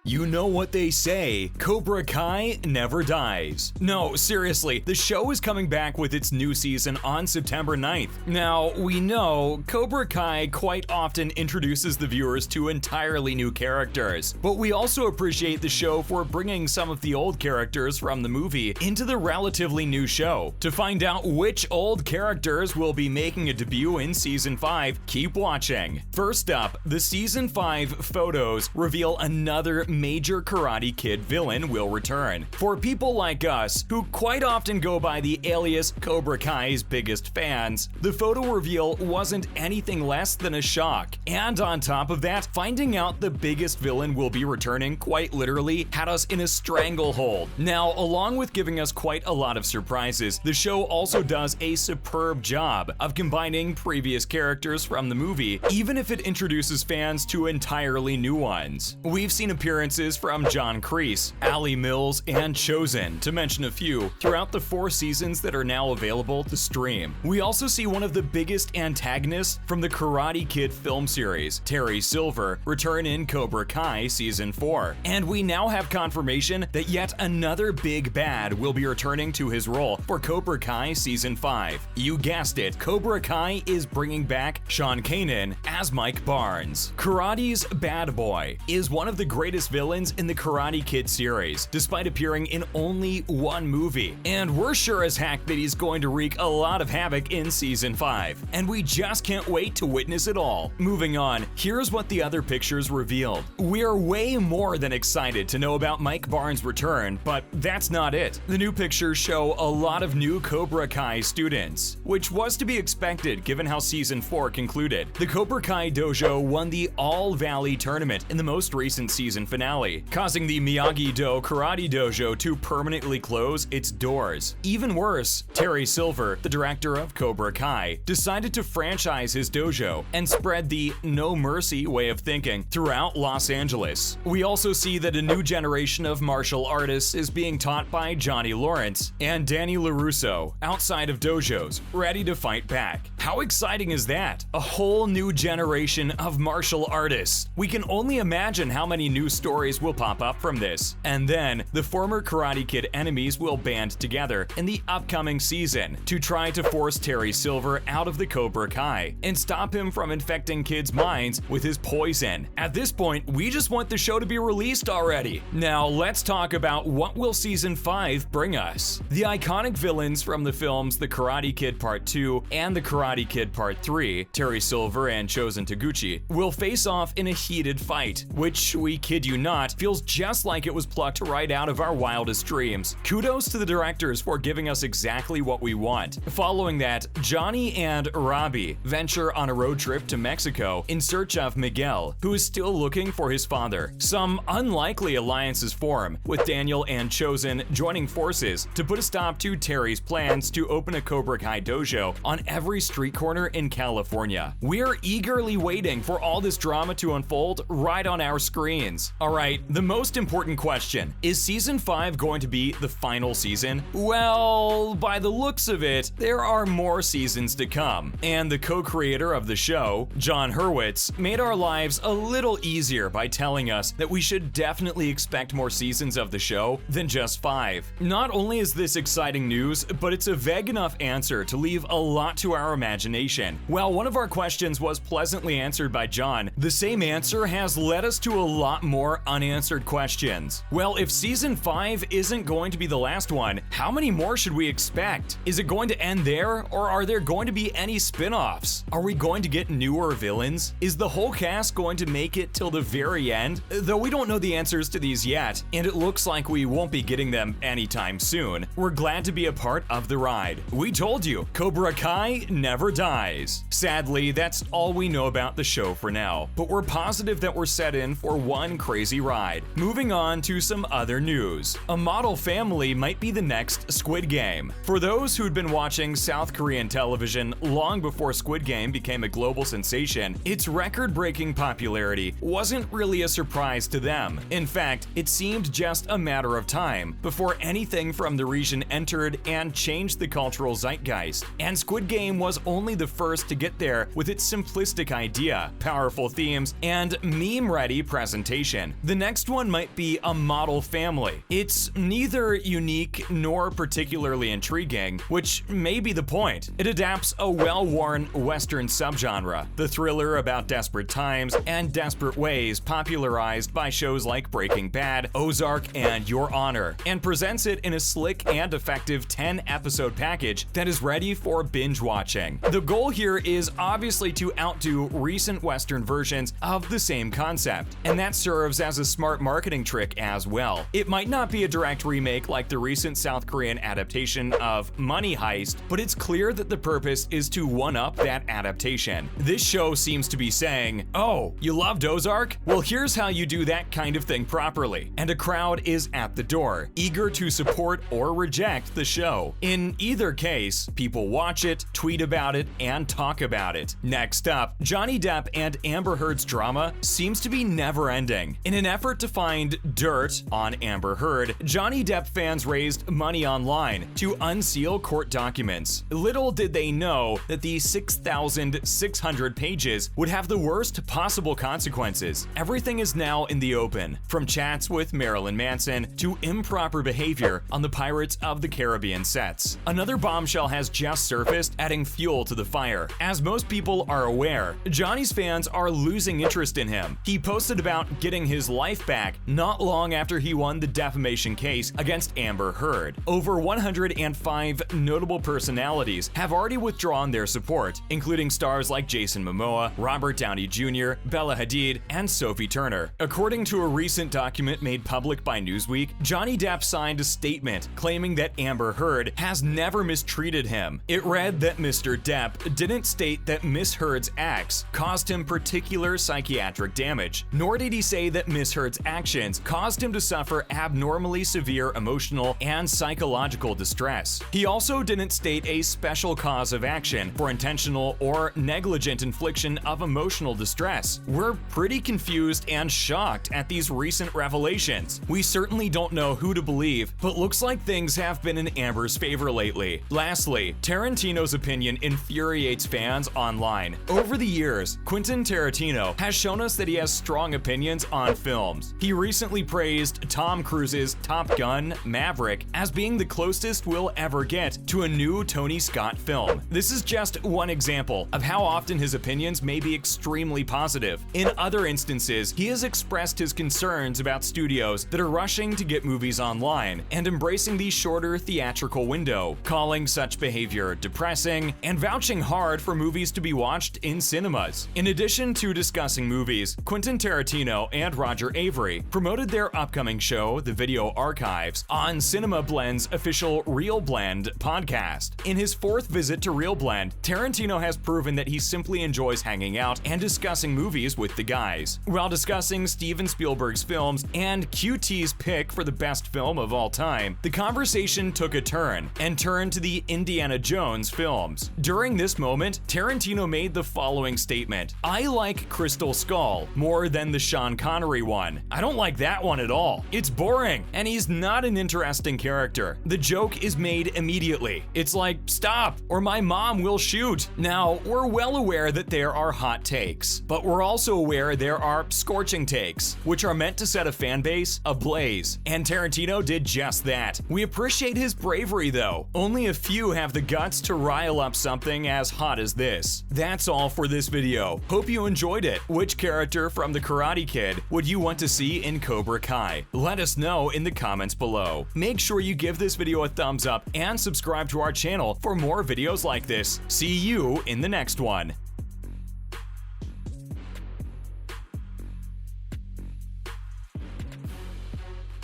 You know what they say, Cobra Kai never dies. No, seriously, the show is coming back with its new season on September 9th. Now, we know Cobra Kai quite often introduces the viewers to entirely new characters, but we also appreciate the show for bringing some of the old characters from the movie into the relatively new show. To find out which old characters will be making a debut in Season 5, keep watching. First up, the Season 5 photos reveal another major Karate Kid villain will return. For people like us, who quite often go by the alias Cobra Kai's biggest fans, the photo reveal wasn't anything less than a shock. And on top of that, finding out the biggest villain will be returning quite literally had us in a stranglehold. Now, along with giving us quite a lot of surprises, the show also does a superb job of combining previous characters from the movie, even if it introduces fans to entirely new ones. We've seen appearances from John Kreese, Ali Mills, and Chosen, to mention a few, throughout the 4 seasons that are now available to stream. We also see one of the biggest antagonists from the Karate Kid film series, Terry Silver, return in Cobra Kai Season 4. And we now have confirmation that yet another big bad will be returning to his role for Cobra Kai Season 5. You guessed it, Cobra Kai is bringing back Sean Kanan as Mike Barnes. Karate's bad boy is one of the greatest villains in the Karate Kid series, despite appearing in only one movie. And we're sure as heck that he's going to wreak a lot of havoc in Season 5. And we just can't wait to witness it all. Moving on, here's what the other pictures revealed. We're way more than excited to know about Mike Barnes' return, but that's not it. The new pictures show a lot of new Cobra Kai students, which was to be expected given how Season 4 concluded. The Cobra Kai dojo won the All Valley tournament in the most recent season finale, causing the Miyagi-Do Karate Dojo to permanently close its doors. Even worse, Terry Silver, the director of Cobra Kai, decided to franchise his dojo and spread the no mercy way of thinking throughout Los Angeles. We also see that a new generation of martial artists is being taught by Johnny Lawrence and Danny LaRusso outside of dojos, ready to fight back. How exciting is that? A whole new generation of martial artists. We can only imagine how many new stories will pop up from this. And then, the former Karate Kid enemies will band together in the upcoming season to try to force Terry Silver out of the Cobra Kai and stop him from infecting kids' minds with his poison. At this point, we just want the show to be released already. Now, let's talk about what will Season 5 bring us. The iconic villains from the films The Karate Kid Part 2 and The Karate Kid Part 3, Terry Silver and Chosen Taguchi, will face off in a heated fight, which, we kid you not, feels just like it was plucked right out of our wildest dreams. Kudos to the directors for giving us exactly what we want. Following that, Johnny and Robbie venture on a road trip to Mexico in search of Miguel, who is still looking for his father. Some unlikely alliances form, with Daniel and Chosen joining forces to put a stop to Terry's plans to open a Cobra Kai dojo on every street corner in California. We're eagerly waiting for all this drama to unfold right on our screens. Alright, the most important question, is Season 5 going to be the final season? Well, by the looks of it, there are more seasons to come. And the co-creator of the show, John Hurwitz, made our lives a little easier by telling us that we should definitely expect more seasons of the show than just 5. Not only is this exciting news, but it's a vague enough answer to leave a lot to our imagination. While one of our questions was pleasantly answered by John, the same answer has led us to a lot more unanswered questions. Well, if Season 5 isn't going to be the last one, how many more should we expect? Is it going to end there, or are there going to be any spin-offs? Are we going to get newer villains? Is the whole cast going to make it till the very end? Though we don't know the answers to these yet, and it looks like we won't be getting them anytime soon, we're glad to be a part of the ride. We told you, Cobra Kai never dies. Sadly, that's all we know about the show for now, but we're positive that we're set in for one crazy ride. Moving on to some other news. A model family might be the next Squid Game. For those who'd been watching South Korean television long before Squid Game became a global sensation, its record-breaking popularity wasn't really a surprise to them. In fact, it seemed just a matter of time before anything from the region entered and changed the cultural zeitgeist. And Squid Game was only the first to get there with its simplistic idea, powerful themes, and meme-ready presentation. adaptation. The next one might be a model family. It's neither unique nor particularly intriguing, which may be the point. It adapts a well-worn Western subgenre, the thriller about desperate times and desperate ways popularized by shows like Breaking Bad, Ozark, and Your Honor, and presents it in a slick and effective 10-episode package that is ready for binge watching. The goal here is obviously to outdo recent Western versions of the same concept, and that serves as a smart marketing trick as well. It might not be a direct remake like the recent South Korean adaptation of Money Heist, but it's clear that the purpose is to one-up that adaptation. This show seems to be saying, "Oh, you loved Ozark? Well, here's how you do that kind of thing properly." And a crowd is at the door, eager to support or reject the show. In either case, people watch it, tweet about it, and talk about it. Next up, Johnny Depp and Amber Heard's drama seems to be never-ending. In an effort to find dirt on Amber Heard, Johnny Depp fans raised money online to unseal court documents. Little did they know that the 6,600 pages would have the worst possible consequences. Everything is now in the open, from chats with Marilyn Manson to improper behavior on the Pirates of the Caribbean sets. Another bombshell has just surfaced, adding fuel to the fire. As most people are aware, Johnny's fans are losing interest in him. He posted about getting his life back not long after he won the defamation case against Amber Heard. Over 105 notable personalities have already withdrawn their support, including stars like Jason Momoa, Robert Downey Jr., Bella Hadid, and Sophie Turner. According to a recent document made public by Newsweek, Johnny Depp signed a statement claiming that Amber Heard has never mistreated him. It read that Mr. Depp didn't state that Miss Heard's acts caused him particular psychiatric damage, nor did he say that Miss Heard's actions caused him to suffer abnormally severe emotional and psychological distress. He also didn't state a special cause of action for intentional or negligent infliction of emotional distress. We're pretty confused and shocked at these recent revelations. We certainly don't know who to believe, but looks like things have been in Amber's favor lately. Lastly, Tarantino's opinion infuriates fans online. Over the years, Quentin Tarantino has shown us that he has strong opinions on films. He recently praised Tom Cruise's Top Gun: Maverick as being the closest we'll ever get to a new Tony Scott film. This is just one example of how often his opinions may be extremely positive. In other instances, he has expressed his concerns about studios that are rushing to get movies online and embracing the shorter theatrical window, calling such behavior depressing and vouching hard for movies to be watched in cinemas. In addition to discussing movies, Quentin Tarantino and Roger Avery promoted their upcoming show, The Video Archives, on Cinema Blend's official Real Blend podcast. In his fourth visit to Real Blend, Tarantino has proven that he simply enjoys hanging out and discussing movies with the guys. While discussing Steven Spielberg's films and QT's pick for the best film of all time, the conversation took a turn and turned to the Indiana Jones films. During this moment, Tarantino made the following statement: "I like Crystal Skull more than the Sean Connery one. I don't like that one at all. It's boring, and he's not an interesting character. The joke is made immediately. It's like, stop, or my mom will shoot." Now, we're well aware that there are hot takes, but we're also aware there are scorching takes, which are meant to set a fan base ablaze, and Tarantino did just that. We appreciate his bravery though. Only a few have the guts to rile up something as hot as this. That's all for this video. Hope you enjoyed it. Which character from The Karate Kid would you want to see in Cobra Kai? Let us know in the comments below. Make sure you give this video a thumbs up and subscribe to our channel for more videos like this. See you in the next one.